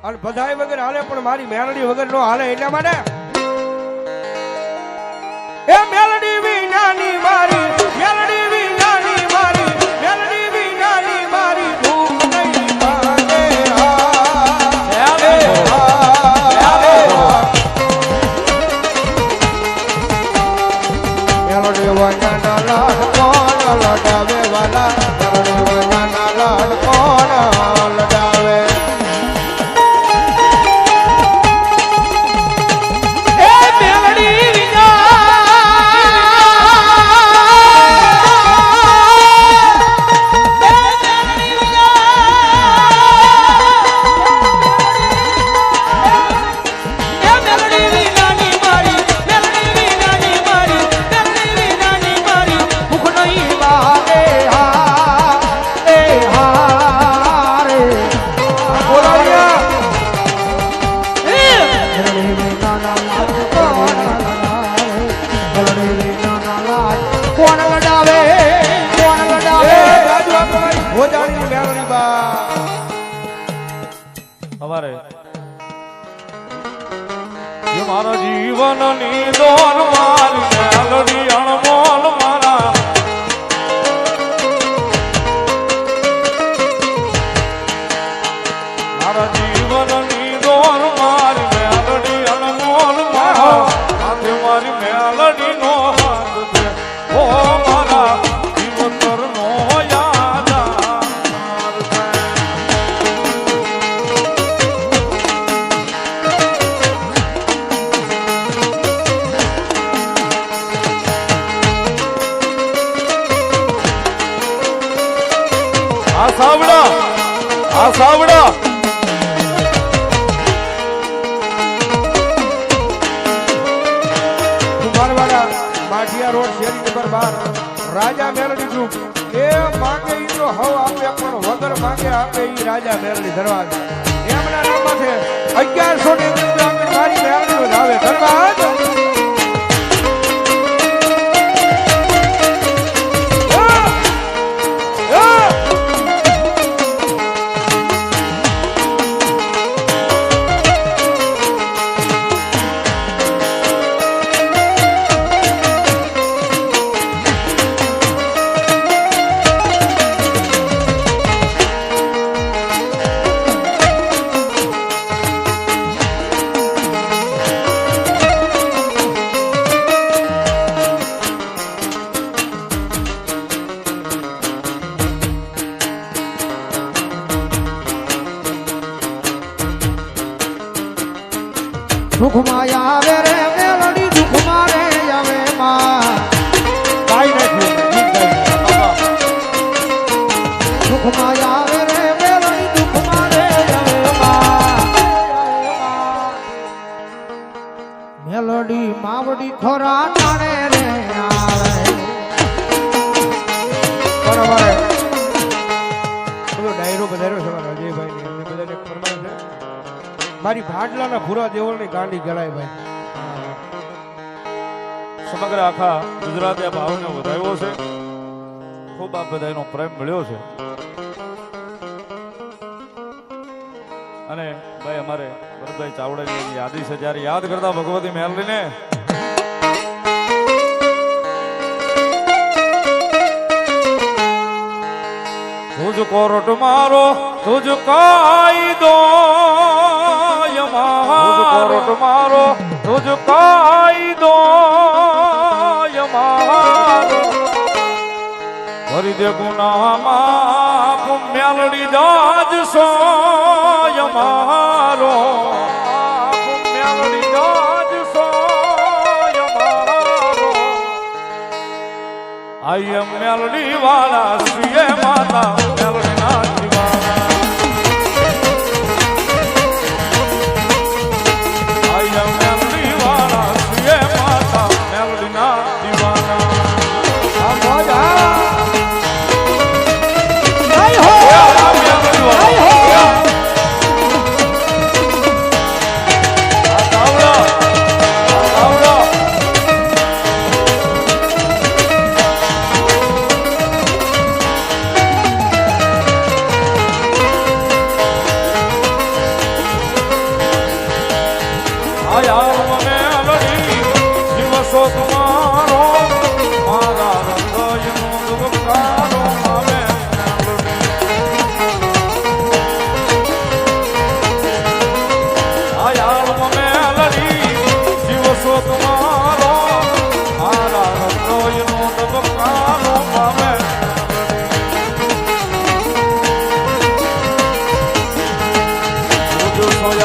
અને બધાય વગર હાલે પણ મારી મેલડી વગર નો હાલે એટલા માટે એ મેલડી વિનાની મારી મેલડી વિનાની મારી મેલડી વિનાની મારી ભૂખ નહીં ભાગે મેલડી વનાના લાડ કોણ લડાવે વાલા મેલડી વનાના લાડ કોણ લડાવે અમારે મારા જીવન ની દોર મારી મેલડી અણમોલ મારા મારા જીવન ની દોર મારી મેલડી અણમોલ મારા હાથે મારી મેલડી નો હાથ છે ઓ મારા જીવતર નો યાદ આ સાવડા કુમારવાડા માઠિયા રોડ શેરી નંબર 12 રાજા મેલડી ગ્રુપ એ માંગે ઈ તો હવ આપે પણ વગર માંગે આપે ઈ રાજા મેલડી દરવાજા એમના નામમાં છે 1100 ની અંદર મારી મેલડી નો આવે દરવાજા દુઃખમાં આવે રે મેલડી દુઃખમાં રે આવે માં કાઈ નથી દુઃખમાં આવે રે મેલડી દુઃખમાં રે આવે માં મેલડી માવડી ખોરા ટાણે રે આવે બરાબર બધો ડાયરો બધારો છે મારા અજયભાઈ ને એમને બધાને ફરમાન છે મારી ભાડલાના ભૂરા દેવળની ગાંડી ગળાય ભાઈ સમગ્ર આખા ગુજરાતે આ ભાવને વધાર્યો છે ખૂબ આ બધાનો પ્રેમ મળ્યો છે અને ભાઈ અમારે ભરતભાઈ ચાવડાની યાદી છે જ્યારે યાદ કરતા ભગવતી મેલડીને તુજ કોરટ મારો તુજ કાયદો કોરટ મારો તુજ કાયદો યમારો ભરી દે ગુનામાં મેલડી જાજ સો યમારો મેલડી જાજ સો યમારો આઈ એમ મેલડી વાળા શ્રીએ માતા મેલડી ના જીવાના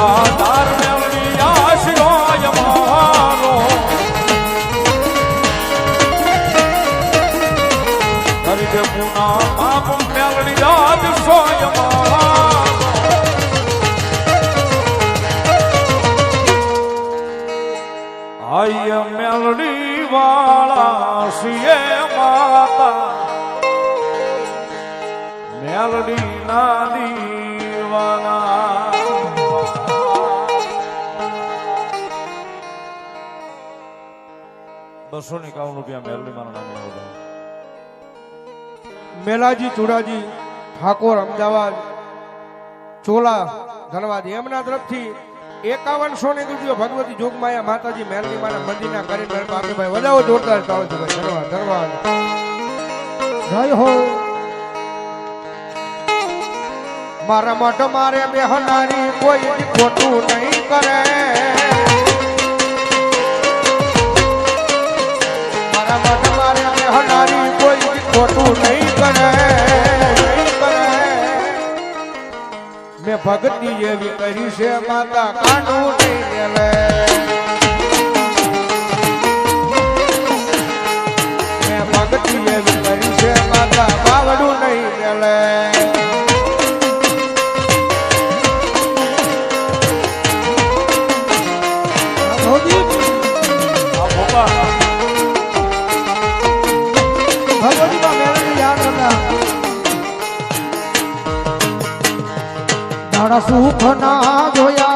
આધાર મેળવી આશરોય મારો કરી દે પુના પાપ મેળવી યાદ સોય મારો આય મેલડી વાળા સિએ માતા મેલડી ના દીવાના ₹251 મેલડી મારા નામે આવજો. મેલાજી ચુડાજી ઠાકોર અમદાવાદ ચોલા ધનવાદ એમના તરફથી 5100 ની રૂપિયો ભગવતી જોગમાયા માતાજી મેલડી માના મંદિરના કરી મેળ આપે ભાઈ વધાવો જોરદાર તાળીઓ ભાઈ ધન્યવાદ ધન્યવાદ જય હો મારા મઠ મારે બેહનારી કોઈ ખોટું નહીં કરે મારા મઠ મારે બેહનારી કોઈ ખોટું નહીં કરે મેં ભક્તિ એવી કરી છે માતા કાંડું નહીં મેલે મેં ભક્તિ એવી કરી છે માતા બાવડું નહીં મેલે ભગવતીમાં મેળવી યાદ હતા દાડા સુખ ના જોયા